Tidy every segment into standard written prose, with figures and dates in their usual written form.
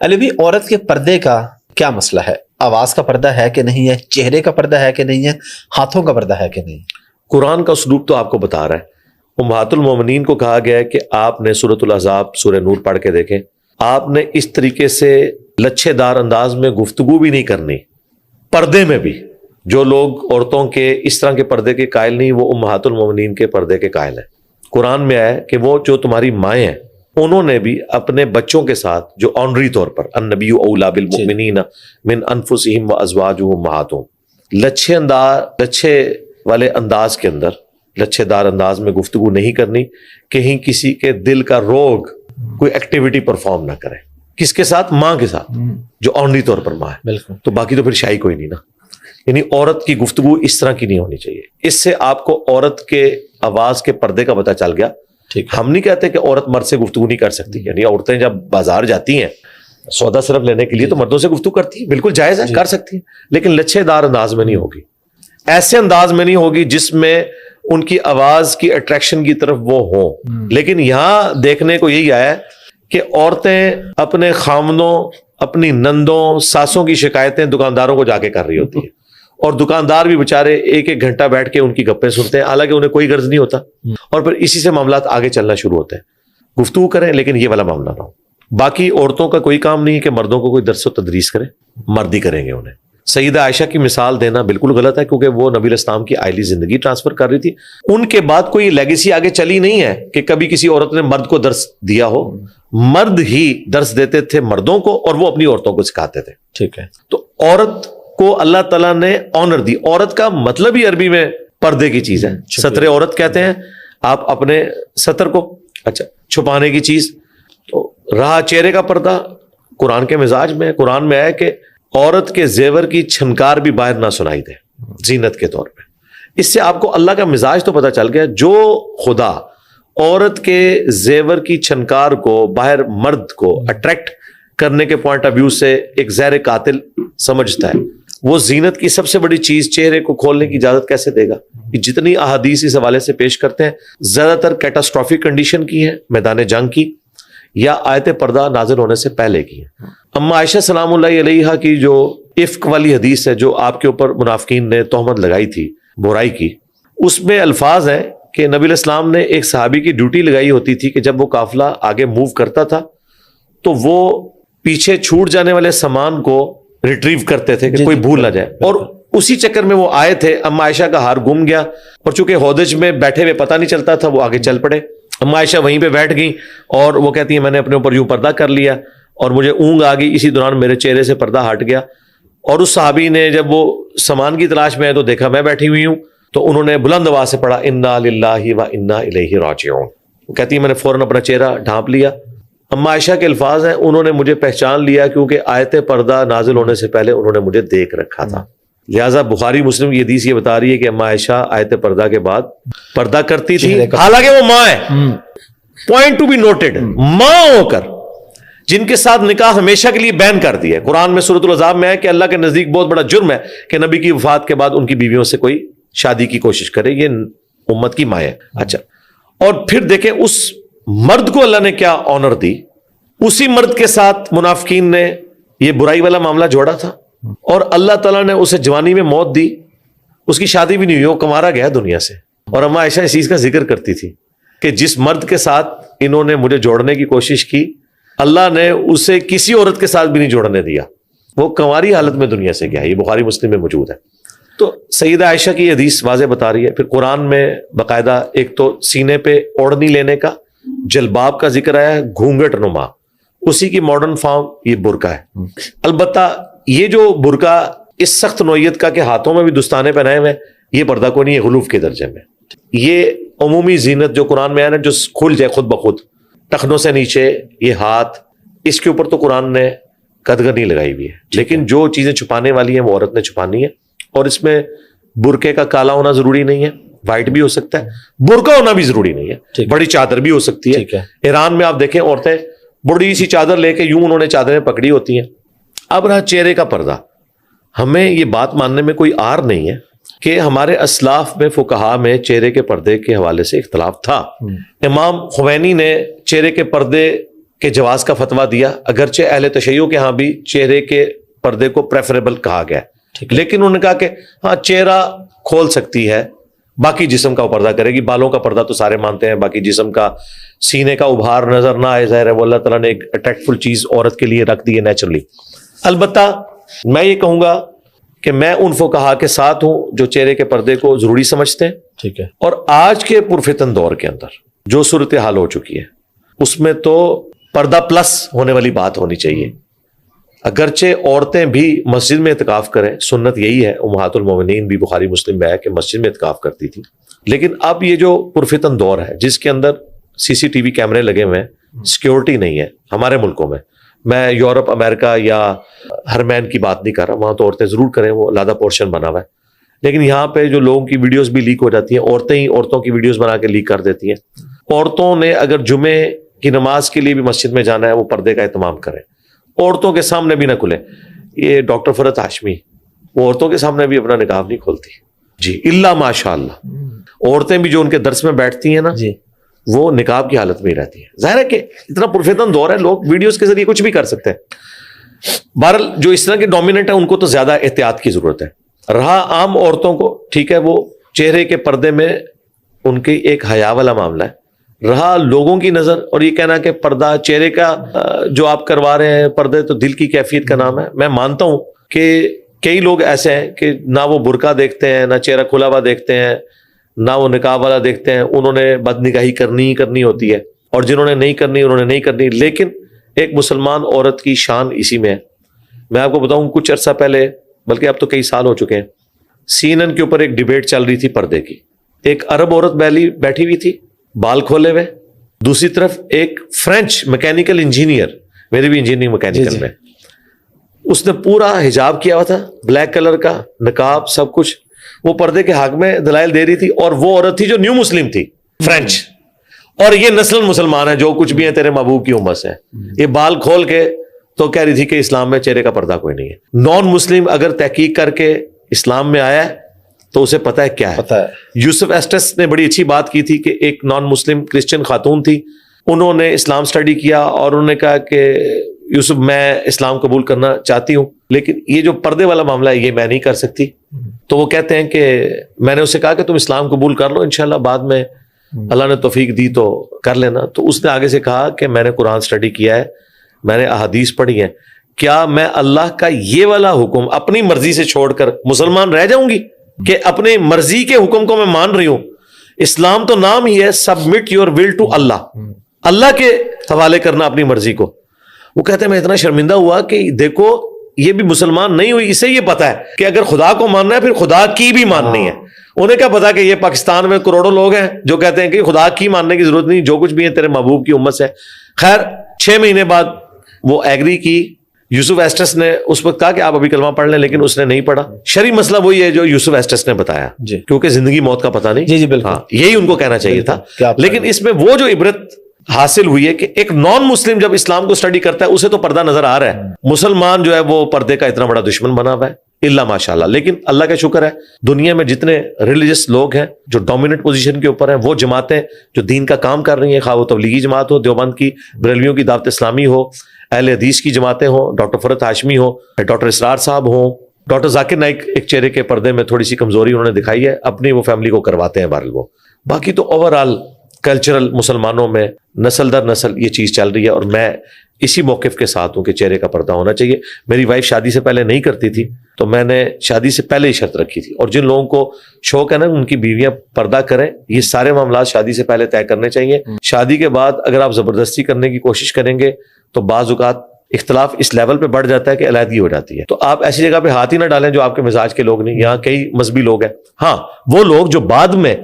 علی بھائی عورت کے پردے کا کیا مسئلہ ہے؟ آواز کا پردہ ہے کہ نہیں ہے، چہرے کا پردہ ہے کہ نہیں ہے، ہاتھوں کا پردہ ہے کہ نہیں؟ قرآن کا اسلوب تو آپ کو بتا رہا ہے. امہات المومنین کو کہا گیا ہے کہ آپ نے سورۃ الاحزاب سورہ نور پڑھ کے دیکھیں، آپ نے اس طریقے سے لچھے دار انداز میں گفتگو بھی نہیں کرنی. پردے میں بھی جو لوگ عورتوں کے اس طرح کے پردے کے قائل نہیں، وہ امہات المومنین کے پردے کے قائل ہیں. قرآن میں آیا کہ وہ جو تمہاری مائیں ہیں انہوں نے بھی اپنے بچوں کے ساتھ جو آنری طور پر النبی اولی بالمؤمنین من انفسہم وازواجہم امہاتہم، لچھے والے انداز کے اندر، لچھے دار انداز میں گفتگو نہیں کرنی. کہیں کسی کے دل کا روگ کوئی ایکٹیویٹی پرفارم نہ کرے. کس کے ساتھ؟ ماں کے ساتھ جو آنری طور پر ماں ہے. بالکل. تو باقی تو پھر شائی کوئی نہیں نا. یعنی عورت کی گفتگو اس طرح کی نہیں ہونی چاہیے. اس سے آپ کو عورت کے آواز کے پردے کا پتہ چل گیا. ہم نہیں کہتے کہ عورت مرد سے گفتگو نہیں کر سکتی. یعنی عورتیں جب بازار جاتی ہیں سودا صرف لینے کے لیے تو مردوں سے گفتگو کرتی ہیں، بالکل جائز ہے، کر سکتی ہیں، لیکن لچھے دار انداز میں نہیں ہوگی، ایسے انداز میں نہیں ہوگی جس میں ان کی آواز کی اٹریکشن کی طرف وہ ہوں. لیکن یہاں دیکھنے کو یہی آیا ہے کہ عورتیں اپنے خامنوں، اپنی نندوں، ساسوں کی شکایتیں دکانداروں کو جا کے کر رہی ہوتی ہیں، اور دکاندار بھی بےچارے ایک ایک گھنٹہ بیٹھ کے ان کی گپیں سنتے ہیں، حالانکہ انہیں کوئی غرض نہیں ہوتا، اور پھر اسی سے معاملات آگے چلنا شروع ہوتے ہیں. گفتگو کریں لیکن یہ والا معاملہ نہ ہو. باقی عورتوں کا کوئی کام نہیں ہے کہ مردوں کو کوئی درس و تدریس کرے، مرد ہی کریں گے انہیں. سیدہ عائشہ کی مثال دینا بالکل غلط ہے، کیونکہ وہ نبی الاسلام کی آئلی زندگی ٹرانسفر کر رہی تھی. ان کے بعد کوئی لیگیسی آگے چلی نہیں ہے کہ کبھی کسی عورت نے مرد کو درس دیا ہو. مرد ہی درس دیتے تھے مردوں کو، اور وہ اپنی عورتوں کو سکھاتے تھے. ٹھیک ہے. تو عورت کو اللہ تعالیٰ نے آنر دی. عورت کا مطلب ہی عربی میں پردے کی چیز ہے. ستر عورت کہتے ہیں آپ اپنے ستر کو، اچھا چھپانے کی چیز. تو رہا چہرے کا پردہ، قرآن کے مزاج میں، قرآن میں ہے کہ عورت کے زیور کی چھنکار بھی باہر نہ سنائی دے زینت کے طور پہ. اس سے آپ کو اللہ کا مزاج تو پتہ چل گیا. جو خدا عورت کے زیور کی چھنکار کو باہر مرد کو اٹریکٹ کرنے کے پوائنٹ آف ویو سے ایک زہر قاتل سمجھتا ہے، وہ زینت کی سب سے بڑی چیز چہرے کو کھولنے کی اجازت کیسے دے گا؟ یہ جتنی احادیث اس حوالے سے پیش کرتے ہیں زیادہ تر کیٹاسٹرافک کنڈیشن کی ہیں، میدان جنگ کی، یا آیت پردہ نازل ہونے سے پہلے کی ہیں. اما عائشہ سلام اللہ علیہا کی جو افک والی حدیث ہے جو آپ کے اوپر منافقین نے تہمت لگائی تھی برائی کی، اس میں الفاظ ہیں کہ نبی علیہ السلام نے ایک صحابی کی ڈیوٹی لگائی ہوتی تھی کہ جب وہ قافلہ آگے موو کرتا تھا تو وہ پیچھے چھوٹ جانے والے سامان کو ریٹریو کرتے تھے کہ کوئی بھول نہ جائے. اور اسی چکر میں وہ آئے تھے. اما عائشہ کا ہار گم گیا، اور چونکہ ہودج میں بیٹھے ہوئے پتہ نہیں چلتا تھا، وہ آگے چل پڑے. اما عائشہ وہیں پہ بیٹھ گئیں اور وہ کہتی ہیں میں نے اپنے اوپر یوں پردہ کر لیا اور مجھے اونگ آ گئی. اسی دوران میرے چہرے سے پردہ ہٹ گیا، اور اس صحابی نے جب وہ سامان کی تلاش میں آئے تو دیکھا میں بیٹھی ہوئی ہوں، تو انہوں نے بلند آواز سے پڑھا انا للہ و انا الیہ راجعون. وہ کہتی ہے میں نے فوراً اپنا چہرہ ڈھانپ لیا. اما عائشہ کے الفاظ ہیں انہوں نے مجھے پہچان لیا کیونکہ آیت پردہ نازل ہونے سے پہلے انہوں نے مجھے دیکھ رکھا تھا. لہٰذا بخاری مسلم کی حدیث یہ بتا رہی ہے کہ اما عائشہ آیت پردہ کے بعد پردہ کرتی تھی، حالانکہ وہ ماں ہے. پوائنٹ ٹو بی نوٹڈ، ماں ہو کر جن کے ساتھ نکاح ہمیشہ کے لیے بین کر دیا ہے. قرآن میں سورۃ الاحزاب میں ہے کہ اللہ کے نزدیک بہت بڑا جرم ہے کہ نبی کی وفات کے بعد ان کی بیویوں سے کوئی شادی کی کوشش کرے، یہ امت کی ماں ہے. اچھا، اور پھر دیکھیں اس مرد کو اللہ نے کیا آنر دی. اسی مرد کے ساتھ منافقین نے یہ برائی والا معاملہ جوڑا تھا، اور اللہ تعالیٰ نے اسے جوانی میں موت دی. اس کی شادی بھی نہیں ہوئی، وہ کمارا گیا دنیا سے. اور اما عائشہ اس چیز کا ذکر کرتی تھی کہ جس مرد کے ساتھ انہوں نے مجھے جوڑنے کی کوشش کی، اللہ نے اسے کسی عورت کے ساتھ بھی نہیں جوڑنے دیا، وہ کنواری حالت میں دنیا سے گیا. یہ بخاری مسلم میں موجود ہے. تو سیدہ عائشہ کی حدیث واضح بتا رہی ہے. پھر قرآن میں باقاعدہ ایک تو سینے پہ اوڑھنی لینے کا، جلباب کا ذکر آیا ہے، گھونگھٹ نما، اسی کی ماڈرن فارم یہ برقع ہے. البتہ یہ جو برقع اس سخت نوعیت کا کہ ہاتھوں میں بھی دستانے پہنائے ہوئے، یہ پردہ کو نہیں ہے، غلوف کے درجے میں. یہ عمومی زینت جو قرآن میں ہے نا، جو کھل جائے خود بخود ٹخنوں سے نیچے، یہ ہاتھ، اس کے اوپر تو قرآن نے قدغن نہیں لگائی ہوئی ہے. لیکن جو چیزیں چھپانے والی ہیں وہ عورت نے چھپانی ہے. اور اس میں برقعے کا کالا ہونا ضروری نہیں ہے، وائٹ بھی ہو سکتا ہے. برقع ہونا بھی ضروری نہیں ہے، بڑی چادر بھی ہو سکتی ہے. ایران میں آپ دیکھیں عورتیں بڑی سی چادر لے کے یوں انہوں نے چادریں پکڑی ہوتی ہیں. اب رہا چہرے کا پردہ، ہمیں یہ بات ماننے میں کوئی عار نہیں ہے کہ ہمارے اسلاف میں فقہا میں چہرے کے پردے کے حوالے سے اختلاف تھا. امام خمینی نے چہرے کے پردے کے جواز کا فتویٰ دیا، اگرچہ اہل تشیع کے ہاں بھی چہرے کے پردے کو پریفریبل کہا گیا ہے، لیکن انہوں نے کہا کہ ہاں چہرہ کھول سکتی ہے، باقی جسم کا وہ پردہ کرے گی. بالوں کا پردہ تو سارے مانتے ہیں، باقی جسم کا، سینے کا ابھار نظر نہ آئے، ظاہر ہے وہ اللہ تعالیٰ نے ایک اٹریکٹفل چیز عورت کے لیے رکھ دی ہے نیچرلی. البتہ میں یہ کہوں گا کہ میں ان فقہا کے ساتھ ہوں جو چہرے کے پردے کو ضروری سمجھتے ہیں. ٹھیک ہے. اور آج کے پرفتن دور کے اندر جو صورتحال ہو چکی ہے اس میں تو پردہ پلس ہونے والی بات ہونی چاہیے. اگرچہ عورتیں بھی مسجد میں اعتکاف کریں، سنت یہی ہے، امہات المومنین بھی بخاری مسلم میں ہے کہ مسجد میں اعتکاف کرتی تھی. لیکن اب یہ جو پرفتن دور ہے جس کے اندر CCTV کیمرے لگے ہوئے ہیں، سیکیورٹی نہیں ہے ہمارے ملکوں میں. میں یورپ، امریکہ یا حرمین کی بات نہیں کر رہا، وہاں تو عورتیں ضرور کریں، وہ علیحدہ پورشن بنا ہوا ہے. لیکن یہاں پہ جو لوگوں کی ویڈیوز بھی لیک ہو جاتی ہیں، عورتیں ہی عورتوں کی ویڈیوز بنا کے لیک کر دیتی ہیں. عورتوں نے اگر جمعے کی نماز کے لیے بھی مسجد میں جانا ہے وہ پردے کا اہتمام کریں، عورتوں کے سامنے بھی نہ کھلے. یہ ڈاکٹر فرحت ہاشمی، وہ عورتوں کے سامنے بھی اپنا نقاب نہیں کھولتی جی، الا ماشاء اللہ. عورتیں بھی جو ان کے درس میں بیٹھتی ہیں نا جی، وہ نقاب کی حالت میں ہی رہتی ہیں. ظاہر ہے کہ اتنا پرفتن دور ہے، لوگ ویڈیوز کے ذریعے کچھ بھی کر سکتے ہیں. بہرحال جو اس طرح کے ڈومیننٹ ہیں ان کو تو زیادہ احتیاط کی ضرورت ہے. رہا عام عورتوں کو، ٹھیک ہے، وہ چہرے کے پردے میں ان کی ایک حیا والا معاملہ ہے. رہا لوگوں کی نظر اور یہ کہنا کہ پردہ چہرے کا جو آپ کروا رہے ہیں پردے تو دل کی کیفیت کا نام ہے. میں مانتا ہوں کہ کئی لوگ ایسے ہیں کہ نہ وہ برقع دیکھتے ہیں، نہ چہرہ کھلا ہوا دیکھتے ہیں، نہ وہ نقاب والا دیکھتے ہیں. انہوں نے بد نگاہی کرنی ہی کرنی ہوتی ہے، اور جنہوں نے نہیں کرنی انہوں نے نہیں کرنی. لیکن ایک مسلمان عورت کی شان اسی میں ہے. میں آپ کو بتاؤں کچھ عرصہ پہلے، بلکہ اب تو کئی سال ہو چکے ہیں، CNN کے اوپر ایک ڈیبیٹ چل رہی تھی پردے کی. ایک عرب عورت بیٹھی ہوئی تھی بال کھولے ہوئے، دوسری طرف ایک فرینچ میکینیکل انجینئر، میری بھی انجینئرنگ میکینیکل میں، اس نے پورا حجاب کیا ہوا تھا، بلیک کلر کا نقاب سب کچھ. وہ پردے کے حق میں دلائل دے رہی تھی، اور وہ عورت تھی جو نیو مسلم تھی، فرینچ، اور یہ نسل مسلمان ہے، جو کچھ بھی ہیں تیرے محبوب کی امت سے. یہ بال کھول کے تو کہہ رہی تھی کہ اسلام میں چہرے کا پردہ کوئی نہیں ہے. نان مسلم اگر تحقیق کر کے اسلام میں آیا ہے تو اسے پتہ ہے کیا ہے. یوسف ایسٹس نے بڑی اچھی بات کی تھی کہ ایک نان مسلم کرسچن خاتون تھی، انہوں نے اسلام سٹڈی کیا اور انہوں نے کہا کہ یوسف میں اسلام قبول کرنا چاہتی ہوں، لیکن یہ جو پردے والا معاملہ ہے یہ میں نہیں کر سکتی. تو وہ کہتے ہیں کہ میں نے اسے کہا کہ تم اسلام قبول کر لو، انشاءاللہ بعد میں اللہ نے توفیق دی تو کر لینا. تو اس نے آگے سے کہا کہ میں نے قرآن سٹڈی کیا ہے، میں نے احادیث پڑھی ہیں، کیا میں اللہ کا یہ والا حکم اپنی مرضی سے چھوڑ کر مسلمان رہ جاؤں گی کہ اپنی مرضی کے حکم کو میں مان رہی ہوں؟ اسلام تو نام ہی ہے سبمٹ یور ول ٹو اللہ، اللہ کے حوالے کرنا اپنی مرضی کو. وہ کہتے ہیں میں اتنا شرمندہ ہوا کہ دیکھو یہ بھی مسلمان نہیں ہوئی، اسے یہ پتا ہے کہ اگر خدا کو ماننا ہے پھر خدا کی بھی ماننی ہے. انہیں کیا پتا کہ یہ پاکستان میں کروڑوں لوگ ہیں جو کہتے ہیں کہ خدا کی ماننے کی ضرورت نہیں، جو کچھ بھی ہے تیرے محبوب کی امت سے. خیر 6 مہینے بعد وہ ایگری کی. یوسف ایسٹس نے اس وقت کہا کہ آپ ابھی کلمہ پڑھ لیں، لیکن اس نے نہیں پڑھا. شرعی مسئلہ وہی ہے جو یوسف ایسٹس نے بتایا، کیونکہ زندگی موت کا پتہ نہیں. جی بالکل، یہی ان کو کہنا چاہیے تھا. لیکن اس میں وہ جو عبرت حاصل ہوئی ہے کہ ایک نان مسلم جب اسلام کو سٹڈی کرتا ہے اسے تو پردہ نظر آ رہا ہے، مسلمان جو ہے وہ پردے کا اتنا بڑا دشمن بنا ہوا ہے، الا ماشاءاللہ. لیکن اللہ کا شکر ہے دنیا میں جتنے ریلیجس لوگ ہیں جو ڈومیننٹ پوزیشن کے اوپر ہیں، وہ جماعتیں جو دین کا کام کر رہی ہیں، خواہ وہ تبلیغی جماعت ہو، دیوبند کی، بریلویوں کی دعوت اسلامی ہو، اہل حدیث کی جماعتیں ہوں، ڈاکٹر فرحت ہاشمی ہو، ڈاکٹر اسرار صاحب ہوں، ڈاکٹر ذاکر نائک ایک چہرے کے پردے میں تھوڑی سی کمزوری انہوں نے دکھائی ہے، اپنی وہ فیملی کو کرواتے ہیں بہرحال وہ. باقی تو اوور آل کلچرل مسلمانوں میں نسل در نسل یہ چیز چل رہی ہے، اور میں اسی موقف کے ساتھ ہوں کہ چہرے کا پردہ ہونا چاہیے. میری وائف شادی سے پہلے نہیں کرتی تھی تو میں نے شادی سے پہلے ہی شرط رکھی تھی، اور جن لوگوں کو شوق ہے نا ان کی بیویاں پردہ کریں، یہ سارے معاملات شادی سے پہلے طے کرنے چاہیے. شادی کے بعد اگر آپ زبردستی کرنے کی کوشش کریں گے تو بعض اوقات اختلاف اس لیول پہ بڑھ جاتا ہے کہ علیحدگی ہو جاتی ہے. تو آپ ایسی جگہ پہ ہاتھ ہی نہ ڈالیں جو آپ کے مزاج کے لوگ نہیں. یہاں کئی مذہبی لوگ ہیں، ہاں وہ لوگ جو بعد میں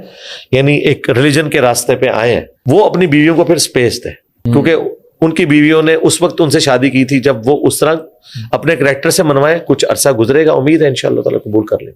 یعنی ایک ریلیجن کے راستے پہ آئے ہیں وہ اپنی بیویوں کو پھر سپیس دیں، کیونکہ ان کی بیویوں نے اس وقت ان سے شادی کی تھی جب وہ اس طرح اپنے کریکٹر سے منوائیں. کچھ عرصہ گزرے گا، امید ہے انشاءاللہ تعالیٰ قبول کر لیں.